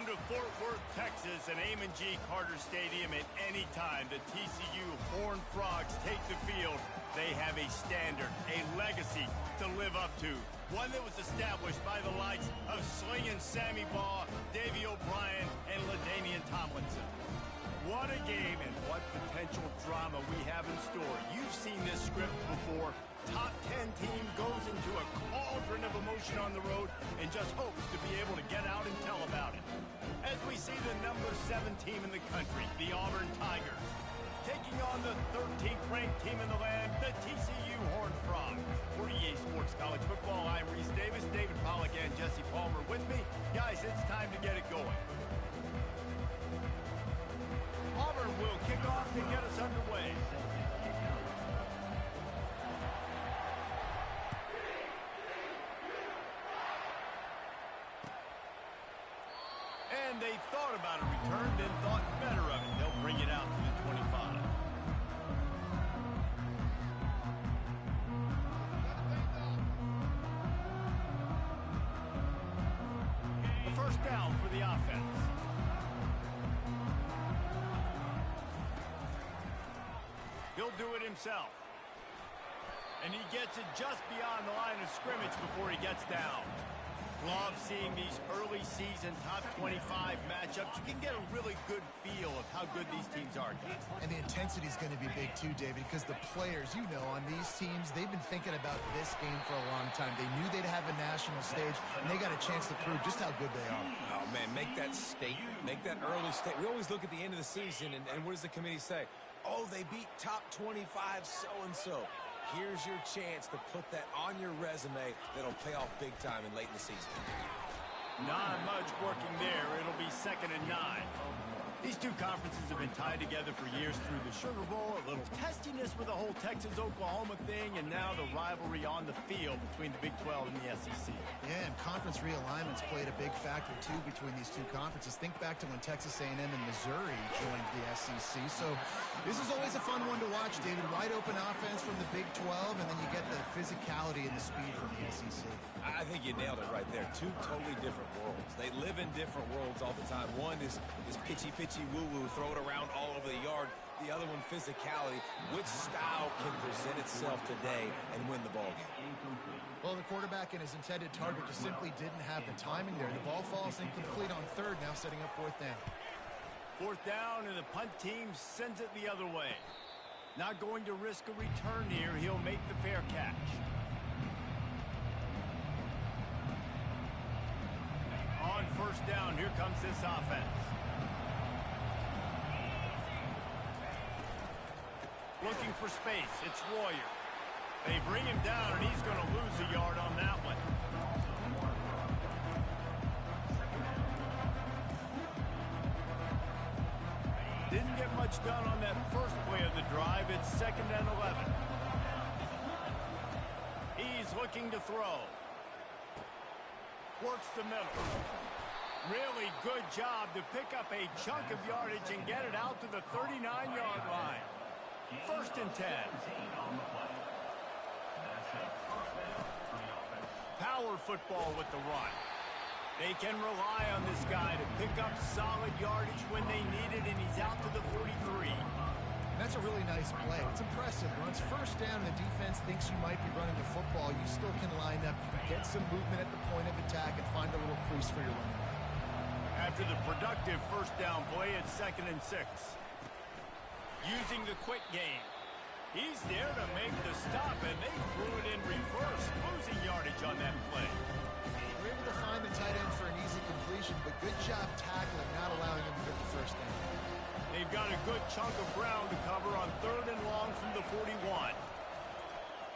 Welcome to Fort Worth, Texas, and Amon G. Carter Stadium. At any time the TCU Horned Frogs take the field, they have a standard, a legacy to live up to. One that was established by the likes of Slingin' Sammy Baugh, Davey O'Brien, and LaDainian Tomlinson. What a game and what potential drama we have in store. You've seen this script before. Top 10 team goes into a cauldron of emotion on the road and just hopes to be able to get out and tell about it. As we see the number 7 team in the country, the Auburn Tigers, taking on the 13th ranked team in the land, the TCU Horned Frogs. For EA Sports College Football, I'm Reese Davis, David Pollack, and Jesse Palmer with me. Guys, it's time to get it going. Auburn will kick off to get us underway. And they thought about a return, then thought better of it. They'll bring it out to the 25. The first down for the offense. He'll do it himself. And he gets it just beyond the line of scrimmage before he gets down. Love seeing these early season top 25 matchups. You can get a really good feel of how good these teams are, guys. And the intensity is going to be big too, David, because the players, you know, on these teams, they've been thinking about this game for a long time. They knew they'd have a national stage, and they got a chance to prove just how good they are. Oh, man, make that statement. Make that early statement. We always look at the end of the season, and what does the committee say? Oh, they beat top 25 so-and-so. Here's your chance to put that on your resume that'll pay off big time and late in the season. Not much working there. It'll be 2nd and 9. These two conferences have been tied together for years through the Sugar Bowl, a little testiness with the whole Texas-Oklahoma thing, and now the rivalry on the field between the Big 12 and the SEC. Yeah, and conference realignments played a big factor, too, between these two conferences. Think back to when Texas A&M and Missouri joined the SEC. So this is always a fun one to watch, David. Wide open offense from the Big 12, and then you get the physicality and the speed from the SEC. I think you nailed it right there. Two totally different worlds. They live in different worlds all the time. One is pitchy woo-woo, throw it around all over the yard. The other one, physicality. Which style can present itself today and win the ball game? Well, the quarterback and his intended target just simply didn't have the timing there. The ball falls incomplete on 3rd, now setting up 4th down. 4th down, and the punt team sends it the other way. Not going to risk a return here. He'll make the fair catch. On 1st down, here comes this offense. Looking for space. It's Royer. They bring him down, and he's going to lose a yard on that one. Didn't get much done on that first play of the drive. It's 2nd and 11. He's looking to throw. Works the middle. Really good job to pick up a chunk of yardage and get it out to the 39-yard line. 1st and 10. Power football with the run. They can rely on this guy to pick up solid yardage when they need it, and he's out to the 43. That's a really nice play. It's impressive. Once 1st down and the defense thinks you might be running the football, you still can line up, get some movement at the point of attack, and find a little crease for your running back. After the productive 1st down play, it's 2nd and 6. Using the quick game. He's there to make the stop, and they threw it in reverse, losing yardage on that play. We're able to find the tight end for an easy completion, but good job tackling, not allowing him to get the 1st down. They've got a good chunk of ground to cover on 3rd and long from the 41.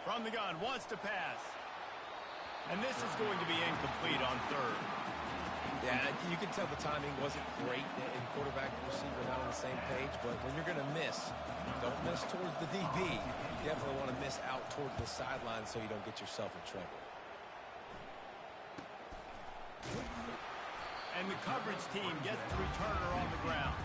From the gun, wants to pass. And this is going to be incomplete on 3rd. Yeah, you can tell the timing wasn't great in quarterback and receiver not on the same page, but when you're going to miss, don't miss towards the DB. You definitely want to miss out towards the sideline so you don't get yourself in trouble. And the coverage team gets the returner on the ground.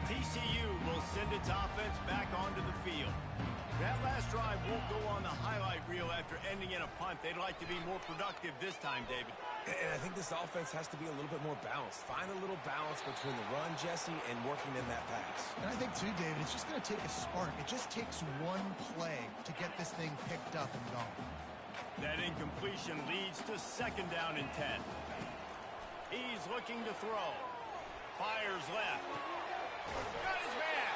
TCU will send its offense back onto the field. That last drive won't go on the highlight reel after ending in a punt. They'd like to be more productive this time, David. And I think this offense has to be a little bit more balanced. Find a little balance between the run, Jesse, and working in that pass. And I think, too, David, it's just going to take a spark. It just takes one play to get this thing picked up and going. That incompletion leads to 2nd down and 10. He's looking to throw. Fires left. Got his man.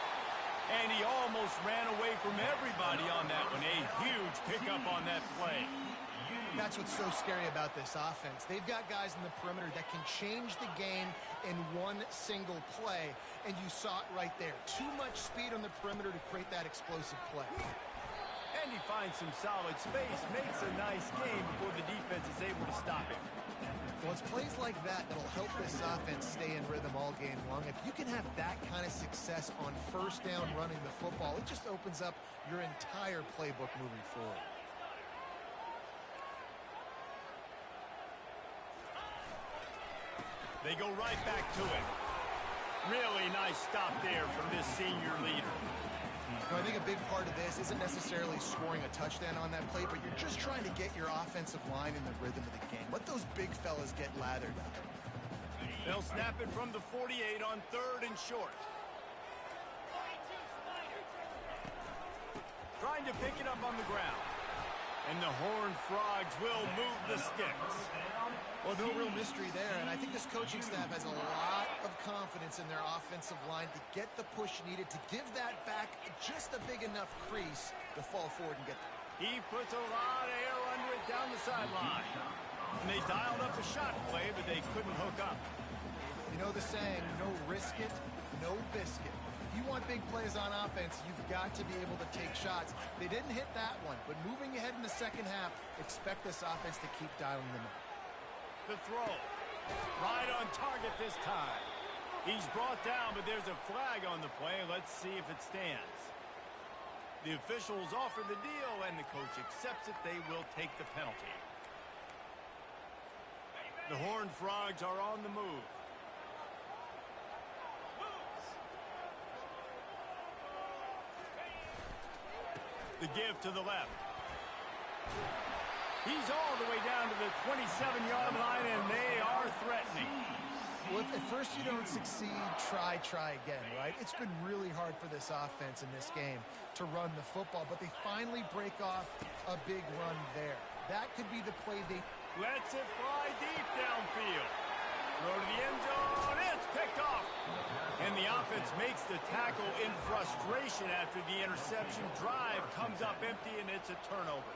And he almost ran away from everybody on that one. A huge pickup on that play. That's what's so scary about this offense. They've got guys in the perimeter that can change the game in one single play, and you saw it right there. Too much speed on the perimeter to create that explosive play. And he finds some solid space, makes a nice game before the defense is able to stop him. Well, it's plays like that that'll help this offense stay in rhythm all game long. If you can have that kind of success on 1st down running the football, it just opens up your entire playbook moving forward. They go right back to it. Really nice stop there from this senior leader. I think a big part of this isn't necessarily scoring a touchdown on that play, but you're just trying to get your offensive line in the rhythm of the game. Let those big fellas get lathered up. They'll snap it from the 48 on 3rd and short. Trying to pick it up on the ground. And the Horned Frogs will move the sticks. Well, no real mystery there, and I think this coaching staff has a lot of confidence in their offensive line to get the push needed to give that back just a big enough crease to fall forward and get there. He puts a lot of air under it down the sideline. And they dialed up a shot play, but they couldn't hook up. You know the saying, no risk it, no biscuit. If you want big plays on offense, you've got to be able to take shots. They didn't hit that one, but moving ahead in the 2nd half, expect this offense to keep dialing them up. The throw. Right on target this time. He's brought down, but there's a flag on the play. Let's see if it stands. The officials offer the deal, and the coach accepts it. They will take the penalty. The Horned Frogs are on the move. The give to the left. He's all the way down to the 27-yard line, and they are threatening. Well, if at first you don't succeed, try again, right? It's been really hard for this offense in this game to run the football, but they finally break off a big run there. That could be the play they... Lets it fly deep downfield. Throw to the end zone. It's picked off. And the offense makes the tackle in frustration after the interception. Drive comes up empty, and it's a turnover.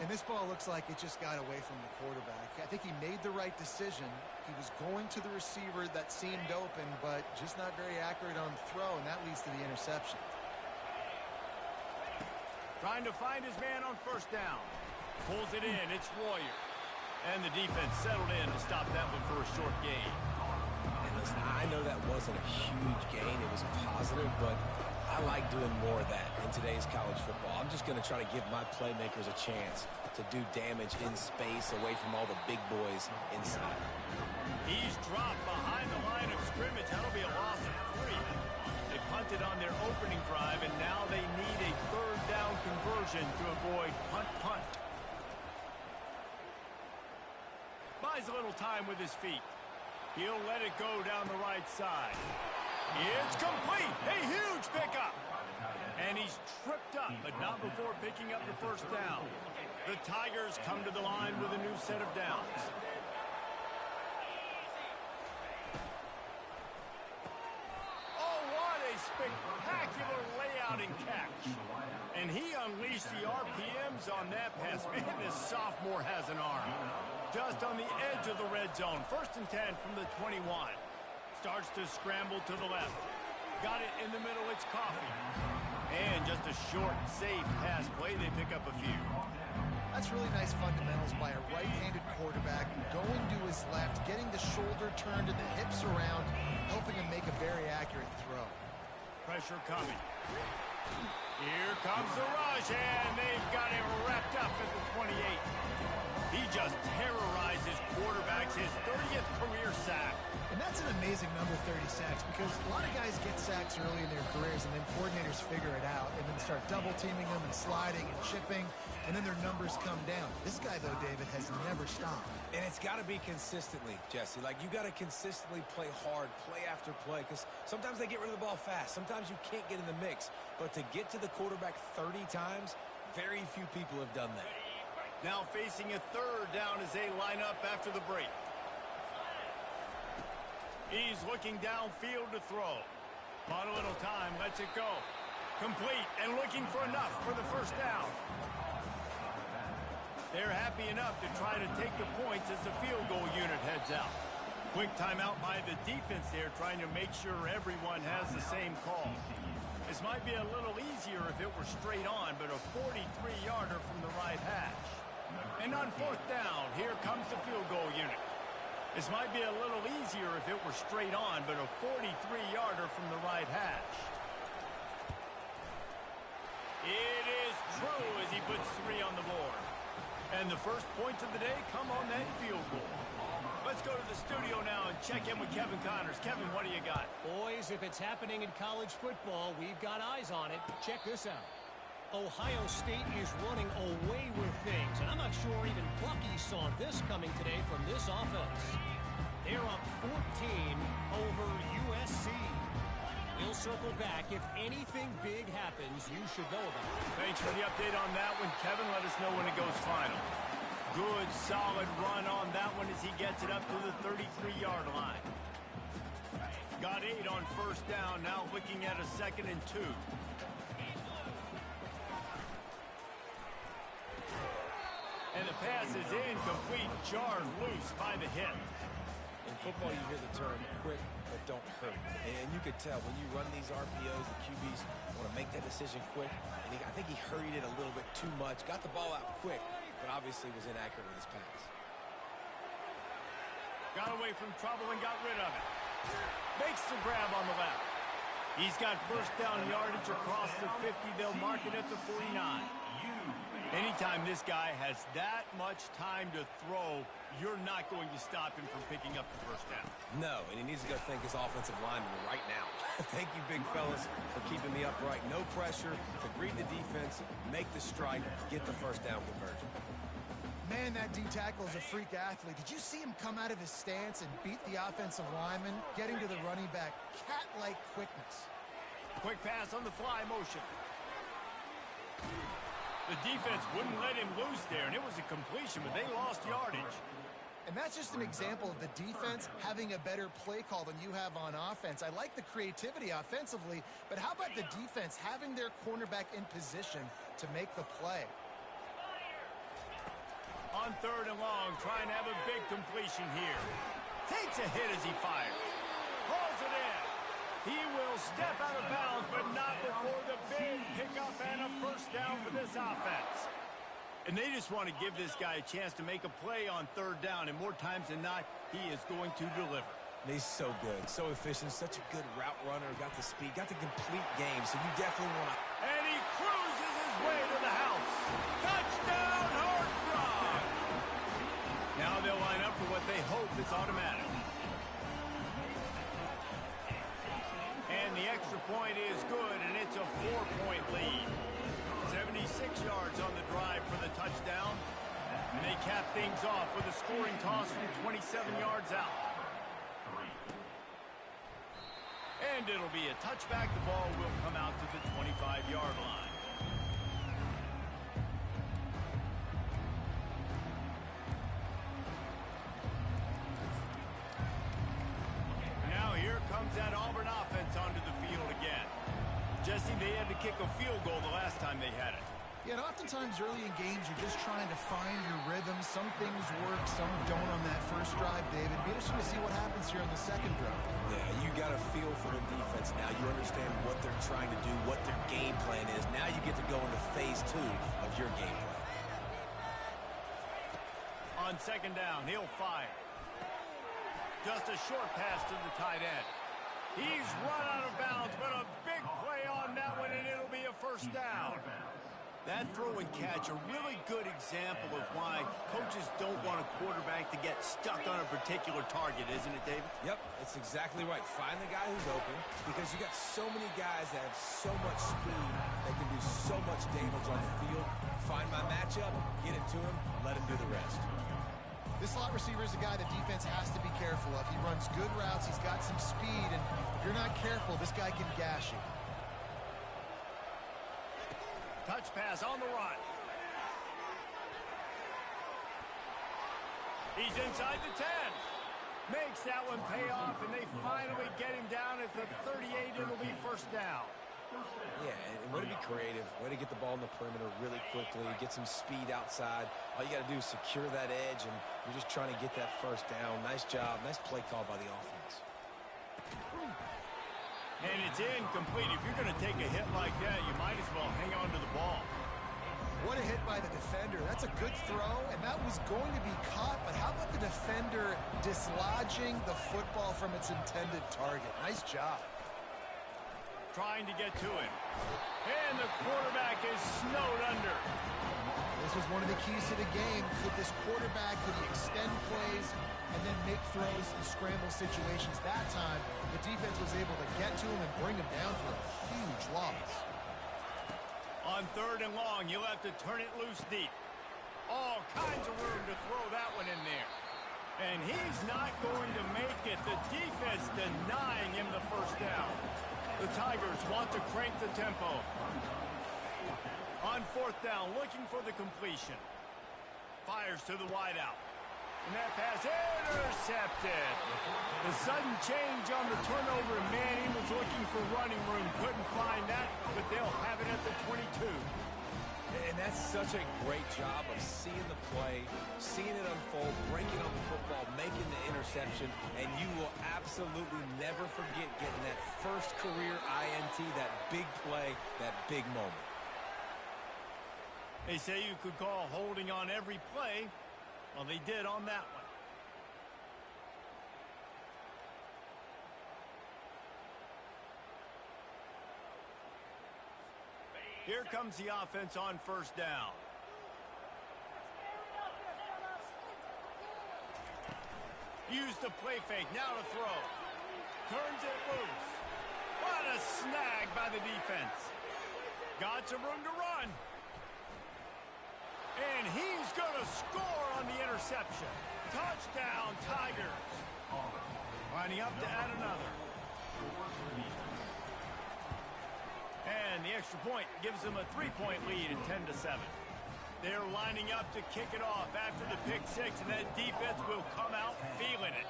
And this ball looks like it just got away from the quarterback. I think he made the right decision. He was going to the receiver that seemed open, but just not very accurate on the throw, and that leads to the interception. Trying to find his man on 1st down. Pulls it in. It's Royer. And the defense settled in to stop that one for a short gain. And listen, I know that wasn't a huge gain. It was positive, but I like doing more of that in today's college football. I'm just going to try to give my playmakers a chance to do damage in space away from all the big boys inside. He's dropped behind the line of scrimmage. That'll be a loss of 3. They punted on their opening drive, and now they need a 3rd down conversion to avoid punt. Buys a little time with his feet. He'll let it go down the right side. It's complete. A huge pickup. And he's tripped up, but not before picking up the 1st down. The Tigers come to the line with a new set of downs. Oh, what a spectacular layout and catch. And he unleashed the RPMs on that pass. Man, this sophomore has an arm. Just on the edge of the red zone. 1st and 10 from the 21. Starts to scramble to the left. Got it in the middle. It's Coffee. And just a short, safe pass play. They pick up a few. That's really nice fundamentals by a right-handed quarterback. Going to his left, getting the shoulder turned and the hips around, helping him make a very accurate throw. Pressure coming. Here comes the rush, and they've got him wrapped up at the 28. He just terrorizes quarterbacks, his 30th career sack. And that's an amazing number, 30 sacks, because a lot of guys get sacks early in their careers, and then coordinators figure it out and then start double-teaming them and sliding and chipping, and then their numbers come down. This guy, though, David, has never stopped. And it's got to be consistently, Jesse. Like, you got to consistently play hard, play after play, because sometimes they get rid of the ball fast. Sometimes you can't get in the mix. But to get to the quarterback 30 times, very few people have done that. Now facing a third down as they line up after the break. He's looking downfield to throw. On a little time, lets it go. Complete and looking for enough for the first down. They're happy enough to try to take the points as the field goal unit heads out. Quick timeout by the defense there, trying to make sure everyone has the same call. This might be a little easier if it were straight on, but a 43-yarder from the right hash. And on fourth down, here comes the field goal unit. This might be a little easier if it were straight on, but a 43-yarder from the right hash. It is true as he puts 3 on the board. And the first points of the day come on that field goal. Let's go to the studio now and check in with Kevin Connors. Kevin, what do you got? Boys, if it's happening in college football, we've got eyes on it. Check this out. Ohio State is running away with things, and I'm not sure even Bucky saw this coming today from this offense. They're up 14 over USC. We'll circle back. If anything big happens, you should know about it. Thanks for the update on that one, Kevin. Let us know when it goes final. Good, solid run on that one as he gets it up to the 33-yard line. Got 8 on first down, now looking at a 2nd and 2. And the pass is incomplete, jarred loose by the hit. In football, you hear the term quick but don't hurt. And you could tell when you run these RPOs, the QBs want to make that decision quick. And I think he hurried it a little bit too much. Got the ball out quick, but obviously was inaccurate with his pass. Got away from trouble and got rid of it. Makes the grab on the left. He's got first down yardage across the 50. They'll mark it at the 49. Anytime this guy has that much time to throw, you're not going to stop him from picking up the first down. No, and he needs to go thank his offensive lineman right now. Thank you, big fellas, for keeping me upright. No pressure to read the defense, make the strike, get the first down conversion. Man, that D-tackle is a freak athlete. Did you see him come out of his stance and beat the offensive lineman, getting to the running back? Cat-like quickness. Quick pass on the fly motion. The defense wouldn't let him loose there, and it was a completion, but they lost yardage. And that's just an example of the defense having a better play call than you have on offense. I like the creativity offensively, but how about the defense having their cornerback in position to make the play? On 3rd and long, trying to have a big completion here. Takes a hit as he fires. Hauls it in. He will step out of bounds, but not before the big pickup and a first down for this offense. And they just want to give this guy a chance to make a play on 3rd down, and more times than not, he is going to deliver. He's so good, so efficient, such a good route runner, got the speed, got the complete game, so you definitely want to... And he cruises his way to the house. Touchdown, Horned Frog! Now they'll line up for what they hope is automatic. And the extra point is good, and it's a 4-point lead. 76 yards on the drive for the touchdown. And they cap things off with a scoring toss from 27 yards out. And it'll be a touchback. The ball will come out to the 25-yard line. Now here comes that Auburn offense onto the field again. Jesse, they had to kick a field goal the last time they had it. Yeah, and oftentimes early in games, you're just trying to find your rhythm. Some things work, some don't on that first drive, David. It'd be interesting to see what happens here on the second drive. Yeah, you got a feel for the defense now. You understand what they're trying to do, what their game plan is. Now you get to go into phase 2 of your game plan. On 2nd down, he'll fire. Just a short pass to the tight end. He's run out of bounds, but a big play on that one, and it'll be a first down. That throw and catch, a really good example of why coaches don't want a quarterback to get stuck on a particular target, isn't it, David? Yep, it's exactly right. Find the guy who's open because you got so many guys that have so much speed that can do so much damage on the field. Find my matchup, get it to him, let him do the rest. This slot receiver is a guy the defense has to be careful of. He runs good routes, he's got some speed, and if you're not careful, this guy can gash you. Touch pass on the run. He's inside the 10. Makes that one pay off, and they finally get him down at the 38. It'll be first down. Yeah, and way to be creative, way to get the ball in the perimeter really quickly, get some speed outside. All you got to do is secure that edge, and you're just trying to get that first down. Nice job. Nice play call by the offense. And it's incomplete. If you're going to take a hit like that, you might as well hang on to the ball. What a hit by the defender. That's a good throw, and that was going to be caught, but how about the defender dislodging the football from its intended target? Nice job. Trying to get to him. And the quarterback is snowed under. This was one of the keys to the game. Could this quarterback, could he extend plays and then make throws in scramble situations? That time, the defense was able to get to him and bring him down for a huge loss. On 3rd and long, you'll have to turn it loose deep. All kinds of room to throw that one in there. And he's not going to make it. The defense denying him the first down. The Tigers want to crank the tempo. On 4th down, looking for the completion. Fires to the wideout. And that pass intercepted. The sudden change on the turnover, and Manning was looking for running room. Couldn't find that, but they'll have it at the 22. And that's such a great job of seeing the play, seeing it unfold, breaking on the football, making the interception, and you will absolutely never forget getting that first career INT, that big play, that big moment. They say you could call holding on every play. Well, they did on that one. Here comes the offense on 1st down. Use the play fake, now to throw. Turns it loose. What a snag by the defense. Got some room to run. And he's going to score on the interception. Touchdown, Tigers. Lining up to add another. And the extra point gives them a 3-point lead at 10-7. They're lining up to kick it off after the pick six, and that defense will come out feeling it.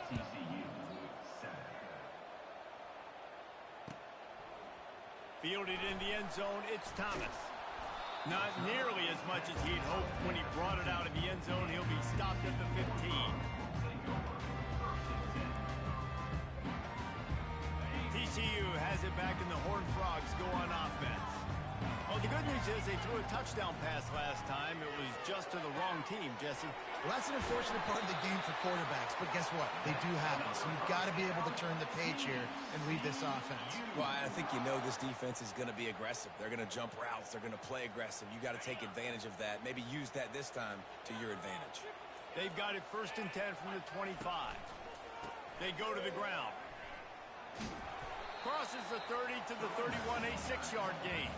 Fielded in the end zone, it's Thomas. Not nearly as much as he'd hoped when he brought it out of the end zone. He'll be stopped at the 15. TCU has it back, and the Horned Frogs go on offense. Well, the good news is they threw a touchdown pass last time. It was just to the wrong team, Jesse. Well, that's an unfortunate part of the game for quarterbacks, but guess what? They do happen, so you've got to be able to turn the page here and lead this offense. Well, I think you know this defense is going to be aggressive. They're going to jump routes. They're going to play aggressive. You got to take advantage of that. Maybe use that this time to your advantage. They've got it 1st and 10 from the 25. They go to the ground. Crosses the 30 to the 31, a 6-yard gain.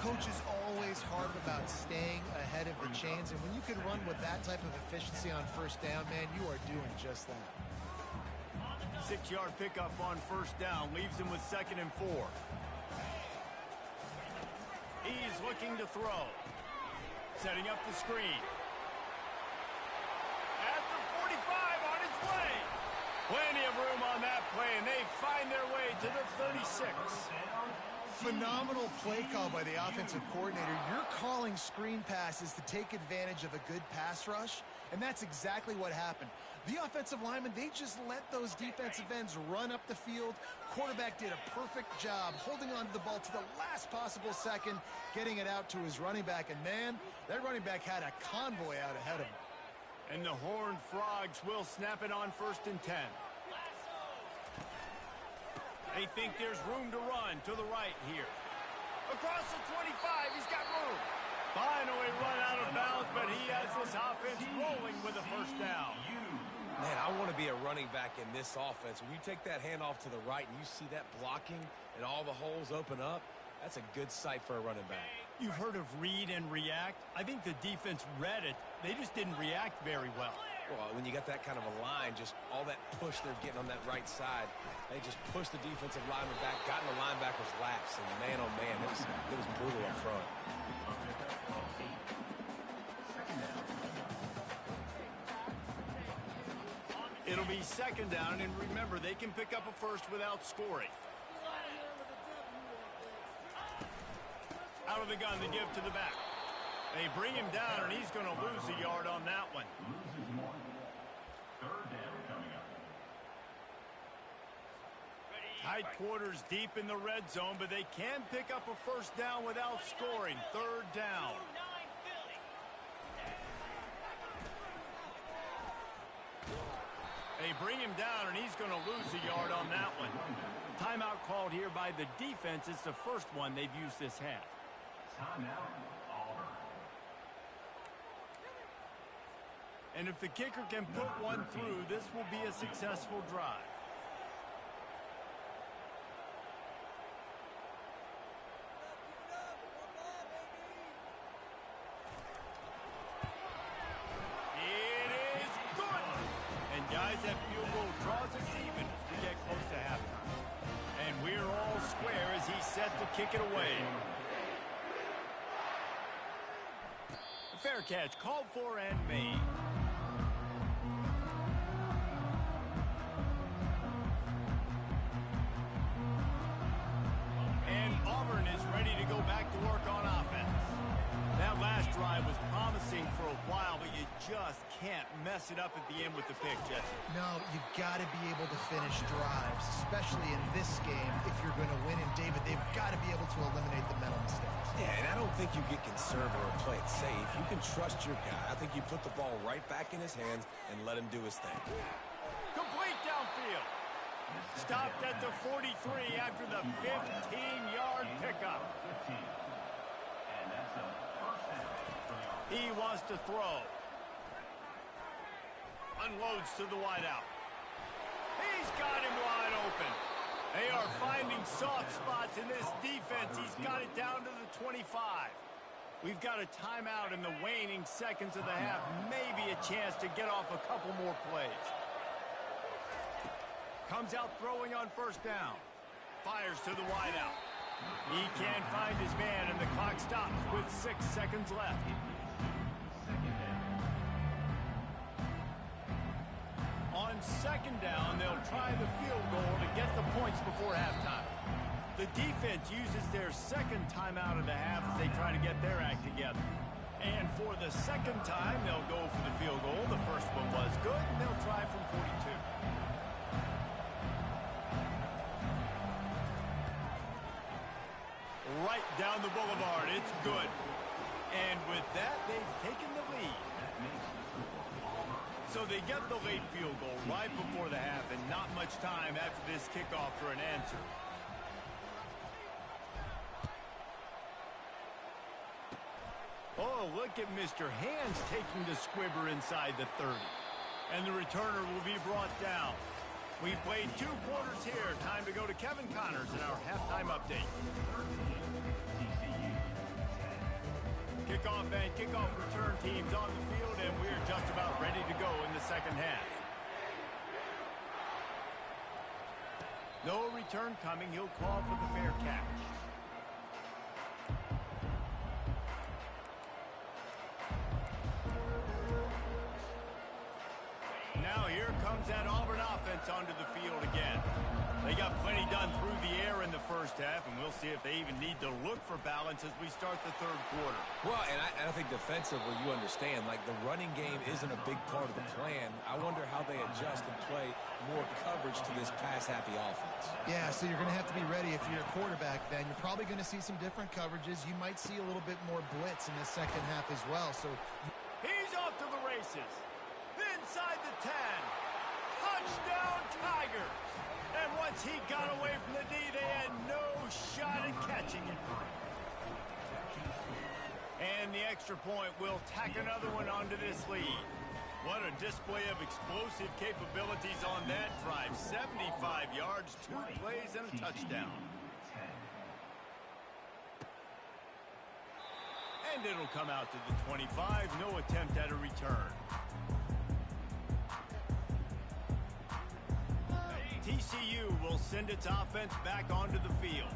Coach is always hard about staying ahead of the chains, and when you can run with that type of efficiency on 1st down, man, you are doing just that. 6-yard pickup on 1st down leaves him with 2nd and 4. He's looking to throw. Setting up the screen. At the 45, on his way. Plenty of room on that play, and they find their way to the 36. Phenomenal play call by the offensive coordinator. You're calling screen passes to take advantage of a good pass rush, and that's exactly what happened. The offensive linemen, they just let those defensive ends run up the field. Quarterback did a perfect job holding on to the ball to the last possible second, getting it out to his running back, and man, that running back had a convoy out ahead of him. And the Horned Frogs will snap it on 1st and 10. They think there's room to run to the right here. Across the 25, he's got room. with a first down. Man, I want to be a running back in this offense. When you take that handoff to the right and you see that blocking and all the holes open up, that's a good sight for a running back. You've heard of read and react. I think the defense read it. They just didn't react very well. Well, when you got that kind of a line, just all that push they're getting on that right side, they just pushed the defensive lineman back, got in the linebacker's laps, and man, oh man, it was brutal up front. It'll be second down, and remember, they can pick up a first without scoring. Out of the gun to give to the back. They bring him down, and he's going to lose a yard on that one. Tight quarters deep in the red zone, but they can pick up a first down without scoring. Third down. They bring him down, and he's going to lose a yard on that one. Timeout called here by the defense. It's the first one they've used this half. Timeout, Auburn. And if the kicker can put one through, this will be a successful drive. Guys, that field goal draws us even as we get close to halftime. And we're all square as he's set to kick it away. Fair catch, called for and made. And Auburn is ready to go back to work on offense. That last drive was promising for a while, but you just can't mess it up at the end with the pick, Jesse. No, you got to be able to finish drives, especially in this game if you're going to win. And, David, they've got to be able to eliminate the mental mistakes. Yeah, and I don't think you get conservative or play it safe. You can trust your guy. I think you put the ball right back in his hands and let him do his thing. Complete downfield. Stopped at the 43 after the 15-yard pickup. He wants to throw. Unloads to the wideout. He's got him wide open. They are finding soft spots in this defense. He's got it down to the 25. We've got a timeout in the waning seconds of the half. Maybe a chance to get off a couple more plays. Comes out throwing on first down. Fires to the wideout. He can't find his man, and the clock stops with 6 seconds left. On second down, they'll try the field goal to get the points before halftime. The defense uses their second timeout of the half as they try to get their act together. And for the second time, they'll go for the field goal. The first one was good, and they'll try from 42. Right down the boulevard. It's good. And with that, they've taken the lead. So they get the late field goal right before the half, and not much time after this kickoff for an answer. Oh, look at Mr. Hands taking the squibber inside the 30. And the returner will be brought down. We've played 2 quarters here. Time to go to Kevin Connors in our halftime update. Kickoff and kickoff return teams on the field, and we're just about ready to go in the second half. No return coming. He'll call for the fair catch. Now here comes that Auburn offense onto the field again. They got plenty done through the air in the first half, and we'll see if they even need to look for balance as we start the third quarter. Well, and I think defensively, you understand, like the running game isn't a big part of the plan. I wonder how they adjust and play more coverage to this pass-happy offense. Yeah, so you're going to have to be ready if you're a quarterback then. You're probably going to see some different coverages. You might see a little bit more blitz in the second half as well. So he's off to the races. Inside the 10. Touchdown, Tigers. And once he got away from the D, they had no shot at catching it. And the extra point will tack another one onto this lead. What a display of explosive capabilities on that drive. 75 yards, 2 plays, and a touchdown. And it'll come out to the 25. No attempt at a return. TCU will send its offense back onto the field.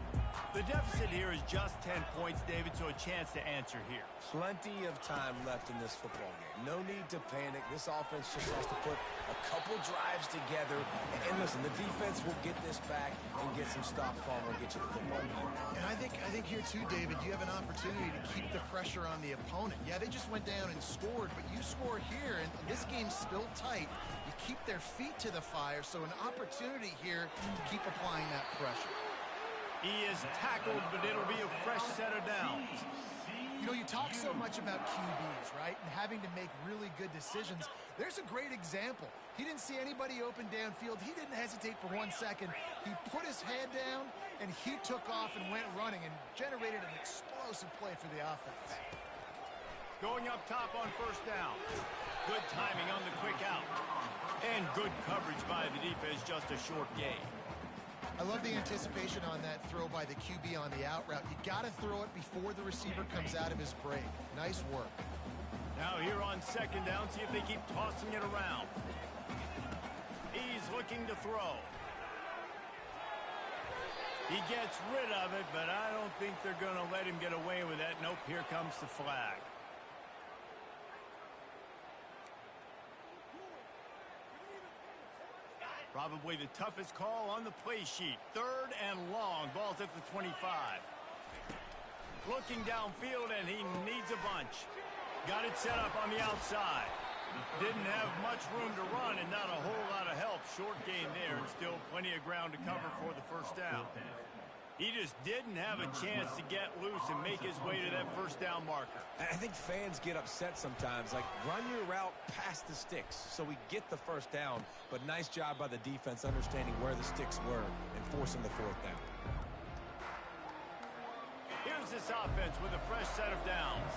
The deficit here is just 10 points, David, so a chance to answer here. Plenty of time left in this football game. No need to panic. This offense just has to put a couple drives together. And listen, the defense will get this back and get some stop form and get you the football game. And I think here too, David, you have an opportunity to keep the pressure on the opponent. Yeah, they just went down and scored, but you score here, and this game's still tight. You keep their feet to the fire, so an opportunity here to keep applying that pressure. He is tackled, but it'll be a fresh set of downs. You know, you talk so much about QBs, right, and having to make really good decisions. There's a great example. He didn't see anybody open downfield. He didn't hesitate for 1 second. He put his head down, and he took off and went running and generated an explosive play for the offense. Going up top on first down. Good timing on the quick out. And good coverage by the defense, just a short gain. I love the anticipation on that throw by the QB on the out route. You got to throw it before the receiver comes out of his break. Nice work. Now here on second down, see if they keep tossing it around. He's looking to throw. He gets rid of it, but I don't think they're going to let him get away with that. Nope, here comes the flag. Probably the toughest call on the play sheet. 3rd and long. Ball's at the 25. Looking downfield, and he needs a bunch. Got it set up on the outside. Didn't have much room to run and not a whole lot of help. Short gain there, and still plenty of ground to cover for the first down. He just didn't have a chance to get loose and make his way to that first down marker. I think fans get upset sometimes. Like, run your route past the sticks so we get the first down. But nice job by the defense understanding where the sticks were and forcing the 4th down. Here's this offense with a fresh set of downs.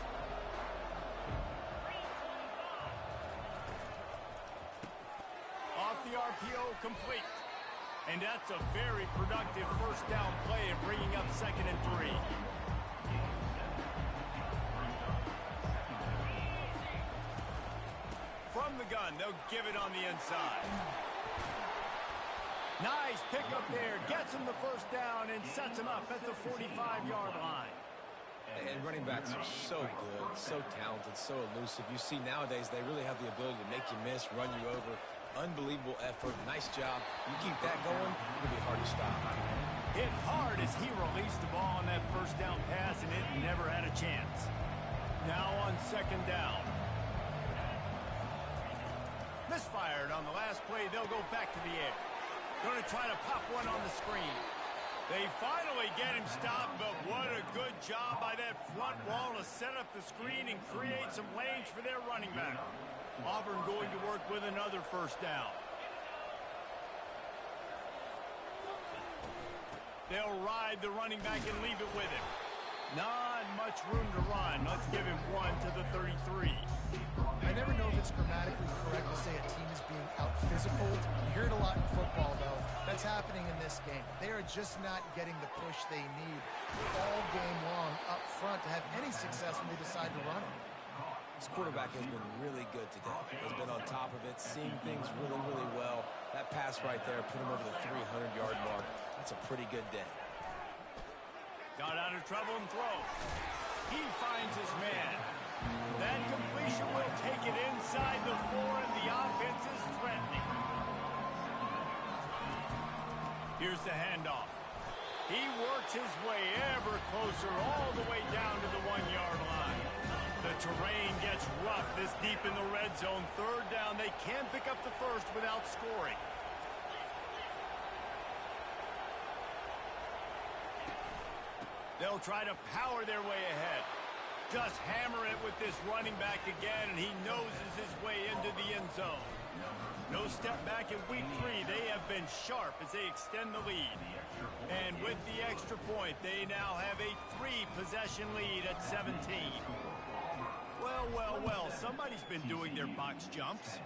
Off the RPO, complete. And that's a very productive first down play and bringing up 2nd and 3. From the gun, they'll give it on the inside. Nice pickup there. Gets him the first down and sets him up at the 45-yard line. And running backs are so good, so talented, so elusive. You see nowadays they really have the ability to make you miss, run you over. Unbelievable effort. Nice job. You keep that going, it'll be hard to stop. Hit hard as he released the ball on that first down pass, and it never had a chance. Now on second down. Misfired on the last play. They'll go back to the air. Going to try to pop one on the screen. They finally get him stopped, but what a good job by that front wall to set up the screen and create some lanes for their running back. Auburn going to work with another first down. They'll ride the running back and leave it with him. Not much room to run. Let's give him 1 to the 33. I never know if it's grammatically correct to say a team is being out-physical. You hear it a lot in football, though. That's happening in this game. They are just not getting the push they need all game long up front to have any success when they decide to run it. This quarterback has been really good today. Has been on top of it, seeing things really, really well. That pass right there put him over the 300-yard mark. That's a pretty good day. Got out of trouble and throws. He finds his man. That completion will take it inside the 4, and the offense is threatening. Here's the handoff. He works his way ever closer all the way down to the 1-yard line. The terrain gets rough this deep in the red zone. 3rd down. They can't pick up the first without scoring. They'll try to power their way ahead. Just hammer it with this running back again, and he noses his way into the end zone. No step back in week 3. They have been sharp as they extend the lead. And with the extra point, they now have a 3-possession lead at 17. Well, Well, somebody's been doing their box jumps.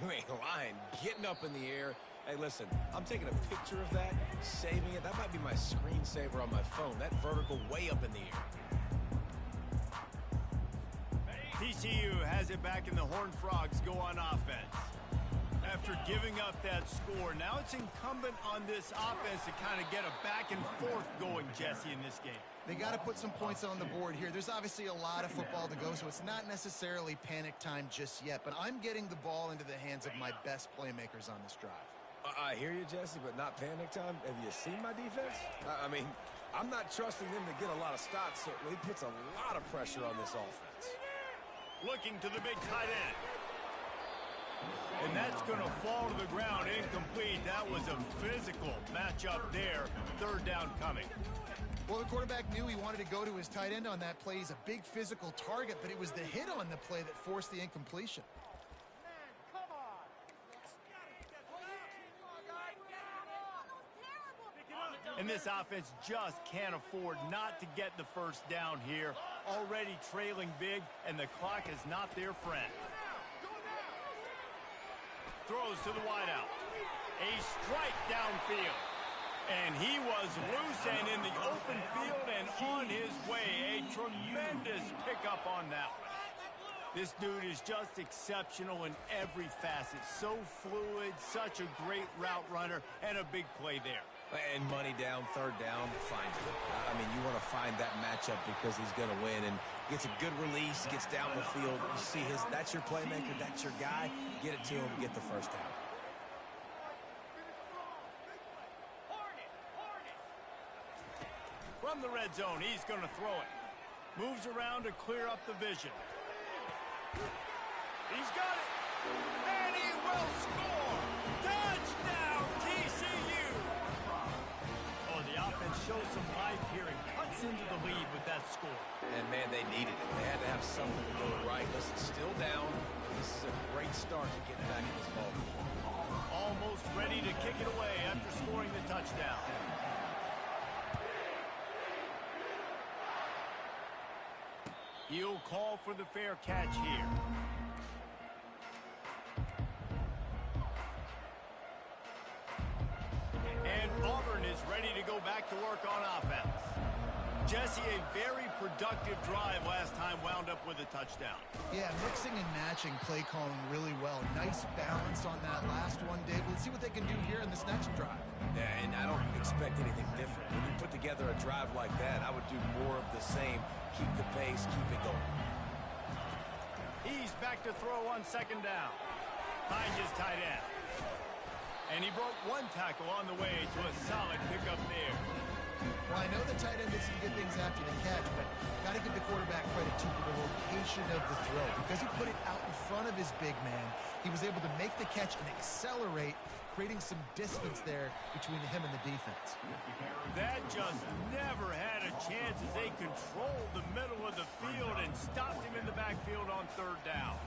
You ain't lying. Getting up in the air. Hey, listen, I'm taking a picture of that, saving it. That might be my screensaver on my phone. That vertical way up in the air. TCU has it back, and the Horned Frogs go on offense. After giving up that score, now it's incumbent on this offense to kind of get a back and forth going, Jesse, in this game. They got to put some points on the board here. There's obviously a lot of football to go, so it's not necessarily panic time just yet, but I'm getting the ball into the hands of my best playmakers on this drive. I hear you, Jesse, but not panic time. Have you seen my defense? I mean, I'm not trusting them to get a lot of stops, so it puts a lot of pressure on this offense. Looking to the big tight end. And that's going to fall to the ground incomplete. That was a physical matchup there. Third down coming. Well, the quarterback knew he wanted to go to his tight end on that play. He's a big physical target, but it was the hit on the play that forced the incompletion. And this offense just can't afford not to get the first down here. Already trailing big, and the clock is not their friend. Throws to the wideout. A strike downfield. And he was loose and in the open field and on his way. A tremendous pickup on that one. This dude is just exceptional in every facet. So fluid, such a great route runner, and a big play there. And money down, third down, finds it. I mean, you want to find that matchup because he's going to win, and gets a good release, gets down the field. You see that's your playmaker, that's your guy. Get it to him, get the first down. From the red zone, he's going to throw it. Moves around to clear up the vision. He's got it. And he will score. Touchdown, TCU. Oh, the offense shows some life here and cuts into the lead with that score. And, man, they needed it. They had to have something to go right. Listen, still down. This is a great start to getting back in this ball game. Almost ready to kick it away after scoring the touchdown. He'll call for the fair catch here. And Auburn is ready to go back to work on offense. Jesse, a very productive drive last time, wound up with a touchdown. Yeah, mixing and matching play calling really well. Nice balance on that last one, Dave. Let's see what they can do here in this next drive. Yeah, and I don't expect anything different. When you put together a drive like that, I would do more of the same. Keep the pace, keep it going. He's back to throw on second down. Behind his tight end. And he broke one tackle on the way to a solid pickup there. Well, I know the tight end did some good things after the catch, but got to give the quarterback credit, too, for the location of the throw. Because he put it out in front of his big man, he was able to make the catch and accelerate, creating some distance there between him and the defense. That just never had a chance as they controlled the middle of the field and stopped him in the backfield on third down.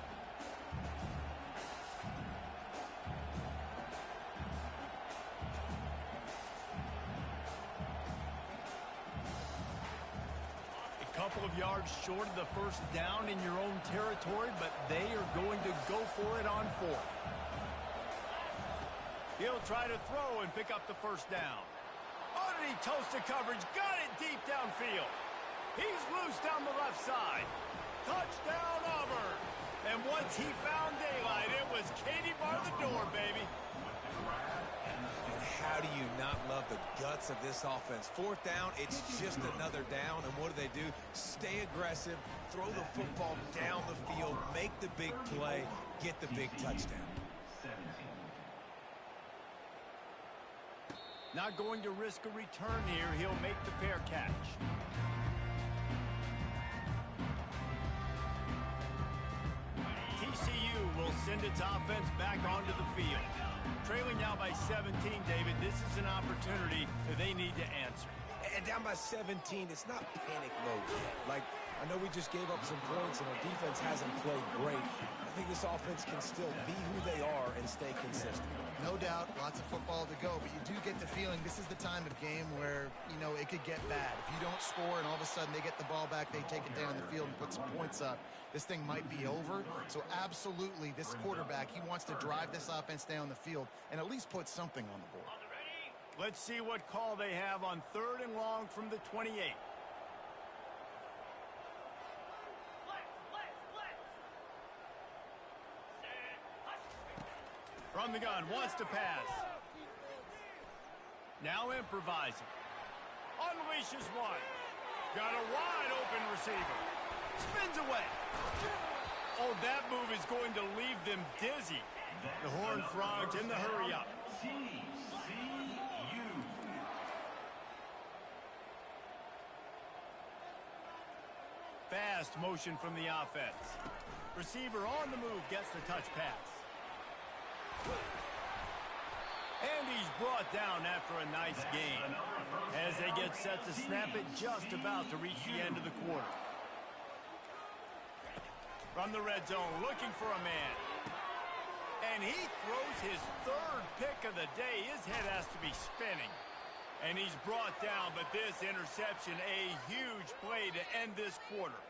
Couple of yards short of the first down in your own territory, but they are going to go for it on fourth. He'll try to throw and pick up the first down. Underneath toasted coverage, got it deep downfield. He's loose down the left side. Touchdown, Auburn. And once he found daylight, it was Katie bar the door, baby. How do you not love the guts of this offense? Fourth down, it's just another down, and what do? Stay aggressive, throw the football down the field, make the big play, get the big touchdown. Not going to risk a return here. He'll make the fair catch. TCU will send its offense back onto the field. Trailing now by 17, David, this is an opportunity that they need to answer. And down by 17, it's not panic mode yet. Like, I know we just gave up some points and our defense hasn't played great. I think this offense can still be who they are and stay consistent. No doubt, lots of football to go, but you do get the feeling this is the time of game where, you know, it could get bad. If you don't score and all of a sudden they get the ball back, they take it down the field and put some points up, this thing might be over. So absolutely, this quarterback, he wants to drive this offense down the field and at least put something on the board. Let's see what call they have on 3rd and long from the 28. From the gun, wants to pass. Now improvising. Unleashes one. Got a wide open receiver. Spins away. Oh, that move is going to leave them dizzy. The Horned Frogs in the hurry up. TCU. Fast motion from the offense. Receiver on the move gets the touch pass. And he's brought down after a nice gain. As they get set to snap it, just about to reach the end of the quarter. From the red zone, looking for a man. And he throws his 3rd pick of the day. His head has to be spinning. And he's brought down, but this interception, a huge play to end this quarter.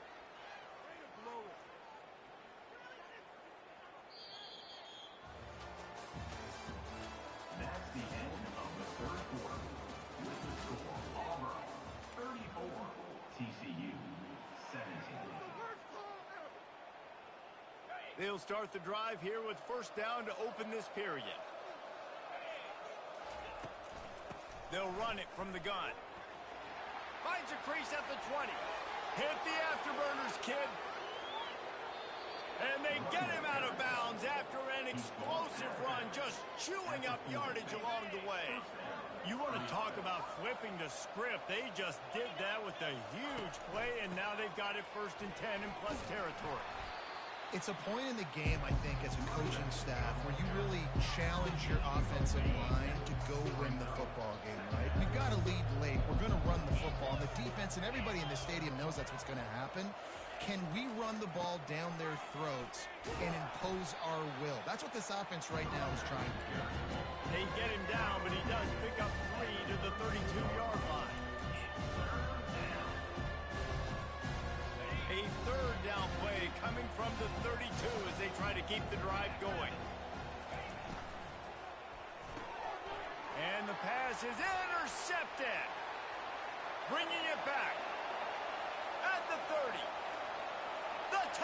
That's the end of the 3rd quarter. With the score, Auburn 34, TCU 17. They'll start the drive here with 1st down to open this period. They'll run it from the gun. Finds a crease at the 20. Hit the afterburners, kid. And they get him out of bounds after an explosive run, just chewing up yardage along the way. You want to talk about flipping the script. They just did that with a huge play, and now they've got it 1st and 10 in plus territory. It's a point in the game, I think, as a coaching staff where you really challenge your offensive line to go win the football game, right? We've got to lead late. We're going to run the football. The defense and everybody in the stadium knows that's what's going to happen. Can we run the ball down their throats and impose our will? That's what this offense right now is trying to do. They get him down, but he does pick up 3 to the 32-yard line. A 3rd down play coming from the 32 as they try to keep the drive going. And the pass is intercepted. Bringing it back. At the 30. The 10.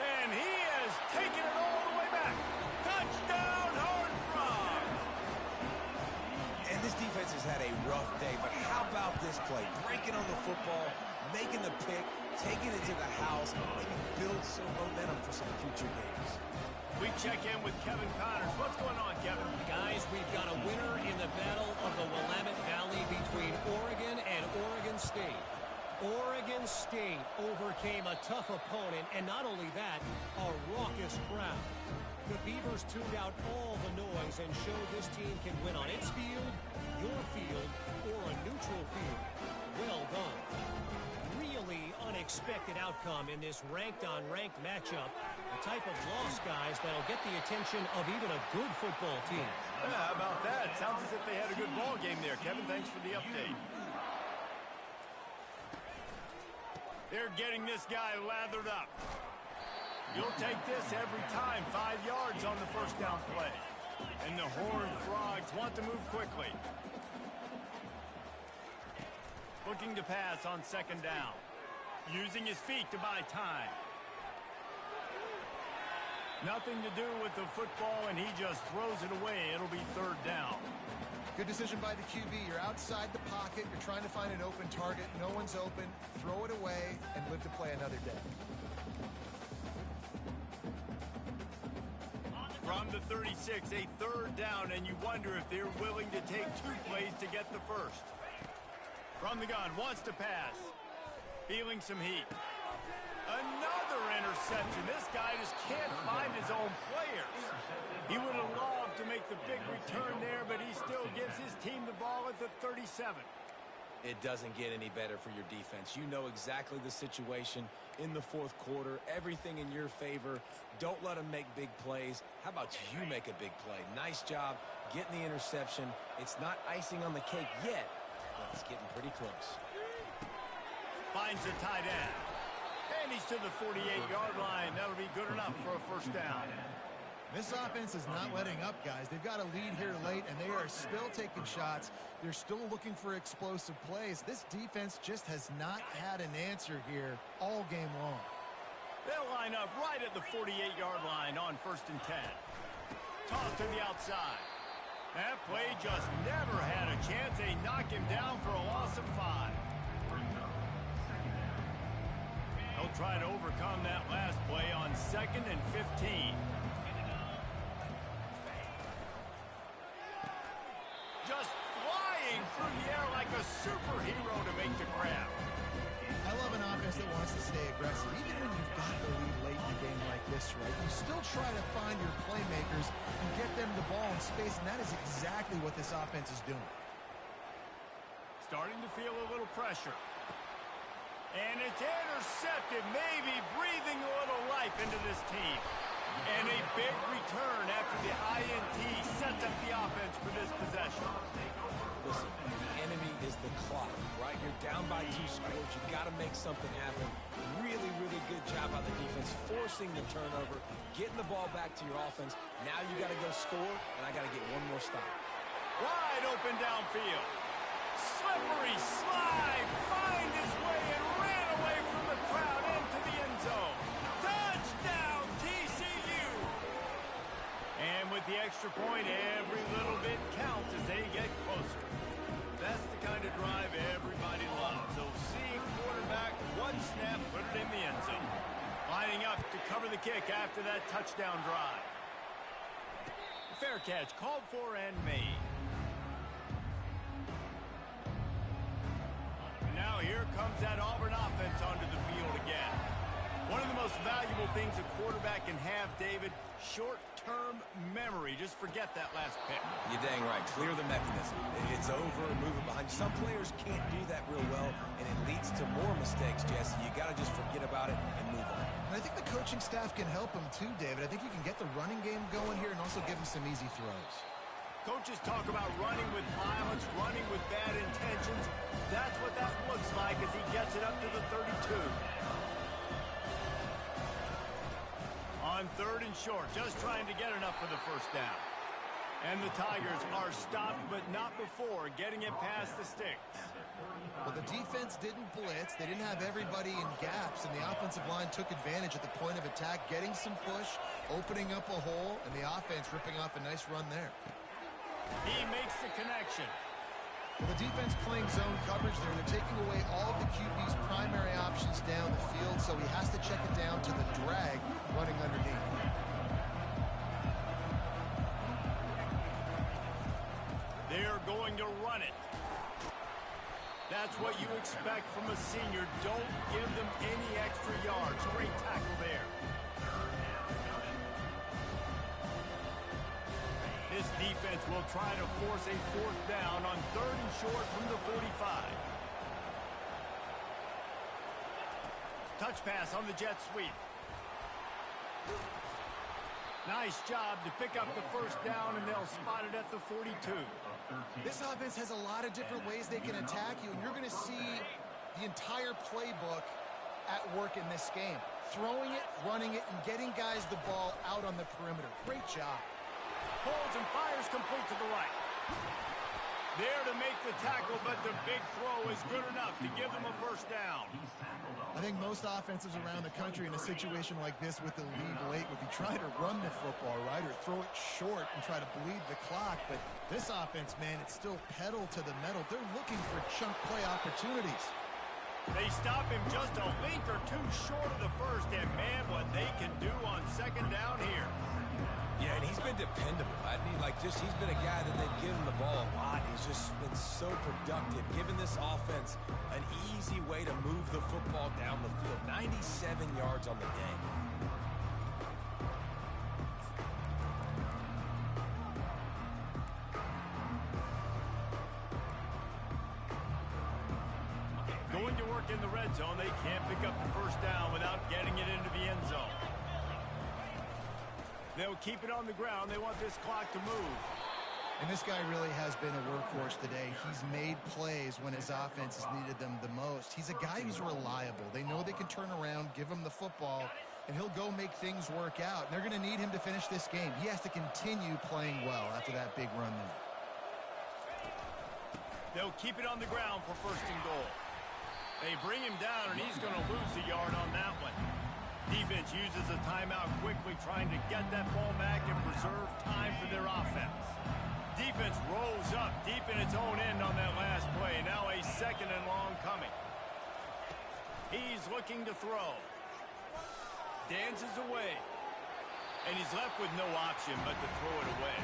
And he has taken it all the way back. Touchdown, Horned Frogs. And this defense has had a rough day, but how about this play? Breaking on the football, making the pick, taking it to the house, maybe build some momentum for some future games. We check in with Kevin Connors. What's going on, Kevin? Guys, we've got a winner in the battle of the Willamette Valley between Oregon and Oregon State. Oregon State overcame a tough opponent, and not only that, a raucous crowd. The Beavers tuned out all the noise and showed this team can win on its field, your field, or a neutral field. Well done. Really unexpected outcome in this ranked-on-ranked matchup. The type of loss, guys, that'll get the attention of even a good football team. Yeah, how about that? Sounds as if they had a good ball game there, Kevin. Thanks for the update. They're getting this guy lathered up. You'll take this every time. 5 yards on the 1st down play. And the Horned Frogs want to move quickly. Looking to pass on 2nd down. Using his feet to buy time. Nothing to do with the football, and he just throws it away. It'll be 3rd down. Good decision by the QB. You're outside the pocket. You're trying to find an open target. No one's open. Throw it away and live to play another day. From the 36, a 3rd down, and you wonder if they're willing to take 2 plays to get the 1st. From the gun, wants to pass. Feeling some heat. Another interception. This guy just can't find his own players. He would have loved to make the big return there, but he still gives his team the ball at the 37. It doesn't get any better for your defense. You know exactly the situation in the fourth quarter, everything in your favor. Don't let them make big plays. How about you make a big play? Nice job getting the interception. It's not icing on the cake yet, but it's getting pretty close. Finds the tight end. And he's to the 48-yard line. That'll be good enough for a first down. This offense is not letting up, guys. They've got a lead here late, and they are still taking shots. They're still looking for explosive plays. This defense just has not had an answer here all game long. They'll line up right at the 48-yard line on 1st and 10. Toss to the outside. That play just never had a chance. They knock him down for a loss of 5. They'll try to overcome that last play on 2nd and 15. Just flying through the air like a superhero to make the grab. I love an offense that wants to stay aggressive. Even when you've got the lead late in a game like this, right, you still try to find your playmakers and get them the ball in space, and that is exactly what this offense is doing. Starting to feel a little pressure. And it's intercepted, maybe breathing a little life into this team. And a big return after the INT sets up the offense for this possession. Listen, the enemy is the clock, right? You're down by 2 scores. You got to make something happen. Really, really good job by the defense, forcing the turnover, getting the ball back to your offense. Now you got to go score, and I got to get one more stop. Wide open downfield. Slippery slide, find his way and ran away from the crowd into the end zone. Touchdown, TCU! And with the extra point, every little bit counts as they get closer. That's the kind of drive everybody loves. So seeing quarterback, one snap, put it in the end zone. Lining up to cover the kick after that touchdown drive. Fair catch called for and made. Now here comes that Auburn offense onto the field again. One of the most valuable things a quarterback can have, David, short-term memory. Just forget that last pick. You're dang right. Clear the mechanism. It's over, move it behind. Some players can't do that real well, and it leads to more mistakes, Jesse. You got to just forget about it and move on. And I think the coaching staff can help him too, David. I think you can get the running game going here and also give him some easy throws. Coaches talk about running with violence, running with bad intentions. That's what that looks like as he gets it up to the 32. On 3rd and short, just trying to get enough for the first down. And the Tigers are stopped, but not before getting it past the sticks. Well, the defense didn't blitz. They didn't have everybody in gaps, and the offensive line took advantage at the point of attack, getting some push, opening up a hole, and the offense ripping off a nice run there. He makes the connection. Well, the defense playing zone coverage there. They're taking away all of the QB's primary options down the field, so he has to check it down to the drag running underneath. They're going to run it. That's what you expect from a senior. Don't give them any extra yards. Great tackle there. This defense will try to force a 4th down on 3rd and short from the 45. Touch pass on the jet sweep. Nice job to pick up the first down, and they'll spot it at the 42. This offense has a lot of different ways they can attack you, and you're going to see the entire playbook at work in this game. Throwing it, running it, and getting guys the ball out on the perimeter. Great job. Holds and fires complete to the right. There to make the tackle, but the big throw is good enough to give them a first down. I think most offenses around the country in a situation like this with the lead late would be trying to run the football, right, or throw it short and try to bleed the clock. But this offense, man, it's still pedal to the metal. They're looking for chunk play opportunities. They stop him just a length or two short of the first, and man, what they can do on 2nd down here. Yeah, and he's been dependable. He's been a guy that they've given the ball a lot. He's just been so productive, giving this offense an easy way to move the football down the field. 97 yards on the day. in the red zone. They can't pick up the first down without getting it into the end zone. They'll keep it on the ground. They want this clock to move. And this guy really has been a workhorse today. He's made plays when his offense has needed them the most. He's a guy who's reliable. They know they can turn around, give him the football, and he'll go make things work out. And they're going to need him to finish this game. He has to continue playing well after that big run there. They'll keep it on the ground for first and goal. They bring him down, and he's going to lose a yard on that one. Defense uses a timeout quickly, trying to get that ball back and preserve time for their offense. Defense rolls up deep in its own end on that last play. Now a second and long coming. He's looking to throw. Dances away. And he's left with no option but to throw it away.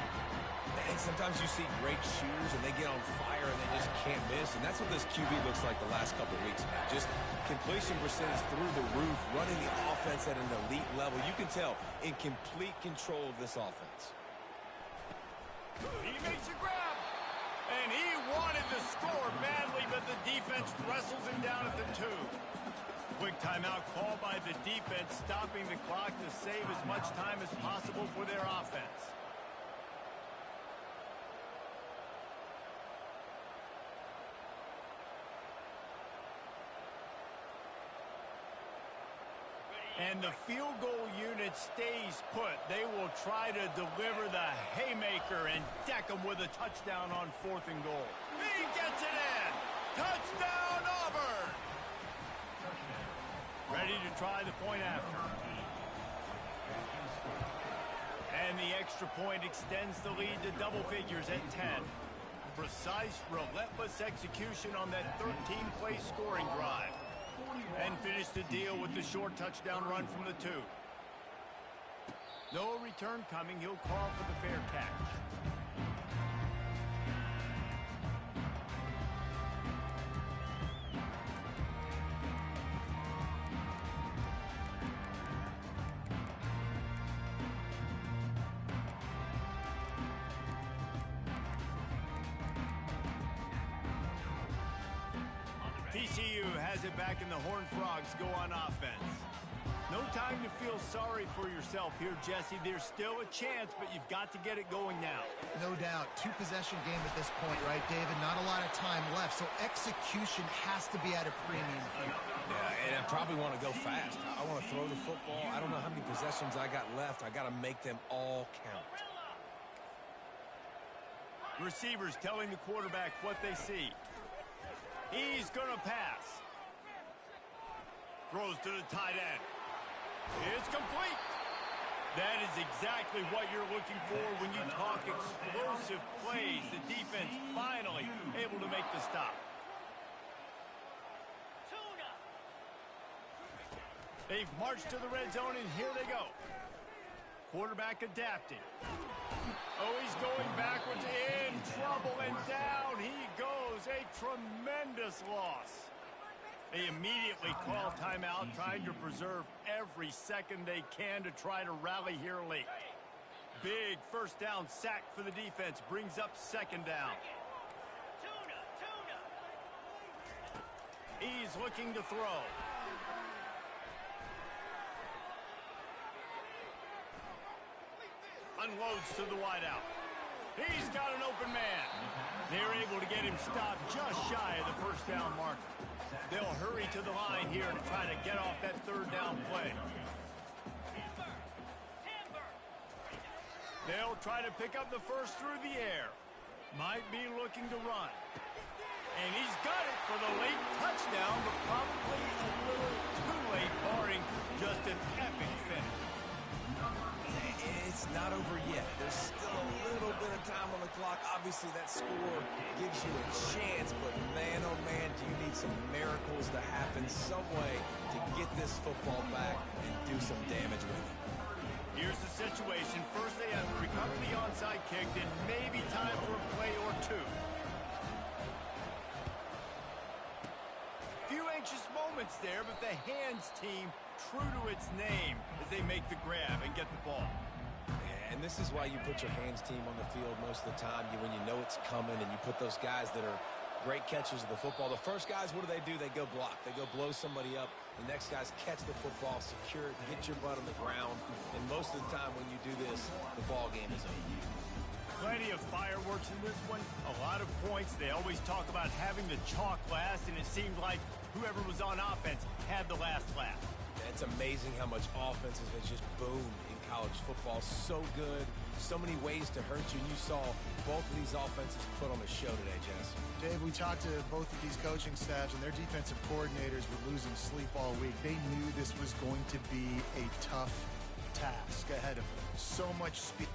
And sometimes you see great shooters and they get on fire and they just can't miss. And that's what this QB looks like the last couple of weeks, man. Just completion percentage through the roof, running the offense at an elite level. You can tell in complete control of this offense. He makes a grab. And he wanted to score badly, but the defense wrestles him down at the 2. Quick timeout called by the defense, stopping the clock to save as much time as possible for their offense. And the field goal unit stays put. They will try to deliver the haymaker and deck them with a touchdown on 4th and goal. He gets it in. Touchdown, Auburn. Ready to try the point after. And the extra point extends the lead to double figures at 10. Precise, relentless execution on that 13-play scoring drive. And finish the deal with the short touchdown run from the 2. No return coming. He'll call for the fair catch. TCU has it back and the Horned Frogs go on offense. No time to feel sorry for yourself here, Jesse. There's still a chance, but you've got to get it going now. No doubt. 2-possession game at this point, right, David? Not a lot of time left, so execution has to be at a premium here. Yeah, and I probably want to go fast. I want to throw the football. I don't know how many possessions I got left. I got to make them all count. Receivers telling the quarterback what they see. He's going to pass. Throws to the tight end. It's complete. That is exactly what you're looking for when you talk explosive plays. The defense finally able to make the stop. They've marched to the red zone, and here they go. Quarterback adapting. Oh, he's going backwards, in trouble, and down he goes. A tremendous loss. They immediately call timeout, trying to preserve every second they can to try to rally here late. Big first down sack for the defense, brings up second down. He's looking to throw. Unloads to the wideout. He's got an open man. They're able to get him stopped just shy of the first down marker. They'll hurry to the line here to try to get off that third down play. They'll try to pick up the first through the air. Might be looking to run. And he's got it for the late touchdown, but probably a little too late, barring just an epic finish. It's not over yet. There's still a little bit of time on the clock. Obviously, that score gives you a chance, but man, oh man, do you need some miracles to happen some way to get this football back and do some damage with it. Here's the situation. First, they have to recover the onside kick, then maybe time for a play or two. Few anxious moments there, but the hands team true to its name as they make the grab and get the ball. And this is why you put your hands team on the field most of the time when you know it's coming, and you put those guys that are great catchers of the football. The first guys, what do? They go block. They go blow somebody up. The next guys catch the football, secure it, get your butt on the ground. And most of the time when you do this, the ball game is over. Plenty of fireworks in this one. A lot of points. They always talk about having the chalk last, and it seemed like whoever was on offense had the last laugh. It's amazing how much offenses has just boomed in college football. So good. So many ways to hurt you. And you saw both of these offenses put on a show today, Jess. Dave, we talked to both of these coaching staffs, and their defensive coordinators were losing sleep all week. They knew this was going to be a tough task ahead of them. So much speed.